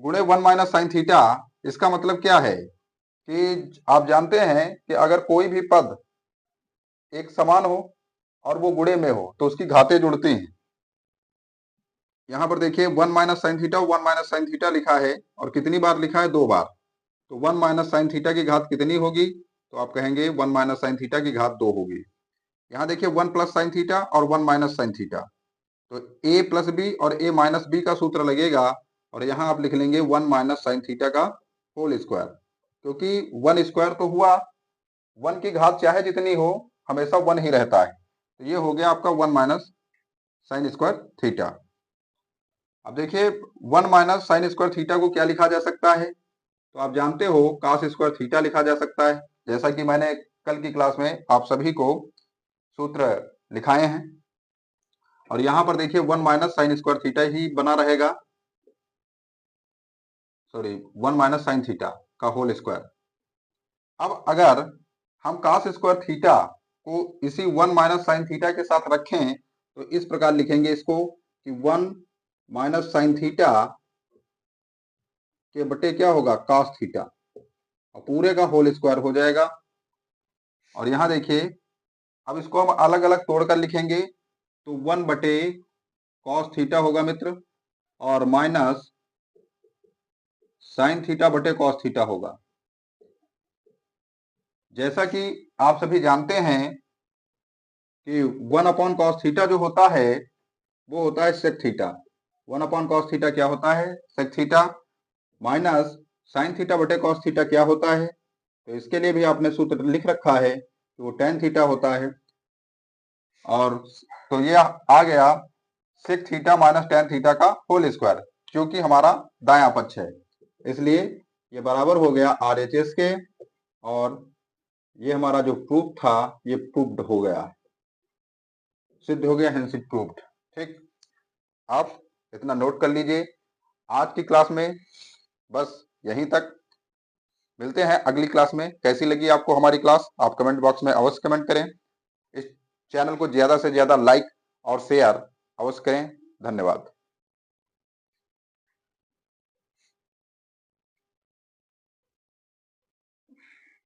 गुणे 1 माइनस साइन थीटा, इसका मतलब क्या है कि आप जानते हैं कि अगर कोई भी पद एक समान हो और वो गुणे में हो तो उसकी घातें जुड़ती हैं। यहाँ पर देखिए 1 minus sine theta 1 minus sine theta लिखा है, और कितनी बार लिखा है, 2 बार। तो 1 माइनस साइन थीटा की घात कितनी होगी, तो आप कहेंगे 1 माइनस साइन थीटा की घात 2 होगी। यहाँ देखिए 1 प्लस साइन थीटा और 1 माइनस साइन थीटा, तो a प्लस बी और a माइनस बी का सूत्र लगेगा, और यहाँ आप लिख लेंगे 1 माइनस साइन थीटा का होल स्क्वायर, क्योंकि 1 स्क्वायर तो हुआ, 1 की घात चाहे जितनी हो हमेशा 1 ही रहता है। तो ये हो गया आपका 1 माइनस साइन स्क्वायर थीटा। अब देखिए 1 माइनस साइन स्क्वायर थीटा को क्या लिखा जा सकता है, तो आप जानते हो cos स्क्वायर थीटा लिखा जा सकता है, जैसा कि मैंने कल की क्लास में आप सभी को सूत्र लिखाए हैं। और यहां पर देखिए 1 माइनस साइन स्क्वायर थीटा ही बना रहेगा, सॉरी 1 माइनस साइन थीटा का होल स्क्वायर। अब अगर हम cos स्क्वायर थीटा को इसी 1 माइनस साइन थीटा के साथ रखें तो इस प्रकार लिखेंगे इसको कि 1 माइनस साइन थीटा के बटे क्या होगा, cos थीटा, और पूरे का होल स्क्वायर हो जाएगा। और यहां देखिए अब इसको हम अलग अलग तोड़कर लिखेंगे, तो 1 बटे cos थीटा होगा मित्र, और माइनस साइन थीटा बटे cos थीटा होगा। जैसा कि आप सभी जानते हैं कि 1 अपॉन cos थीटा जो होता है वो होता है सेक थीटा, 1/cos थीटा क्या होता है, sec theta, minus sin theta बटे cos थीटा क्या होता है, तो इसके लिए भी आपने सूत्र लिख रखा है कि वो tan थीटा होता है। और तो ये आ गया sec theta minus tan theta का होल स्क्वायर, क्योंकि हमारा दायां पक्ष है, इसलिए ये बराबर हो गया RHS के। और ये हमारा जो प्रूफ था ये प्रूव्ड हो गया, सिद्ध हो गया, हेंस इट प्रूव्ड। ठीक, आप इतना नोट कर लीजिए। आज की क्लास में बस यहीं तक, मिलते हैं अगली क्लास में। कैसी लगी आपको हमारी क्लास, आप कमेंट बॉक्स में अवश्य कमेंट करें। इस चैनल को ज्यादा से ज्यादा लाइक और शेयर अवश्य करें। धन्यवाद।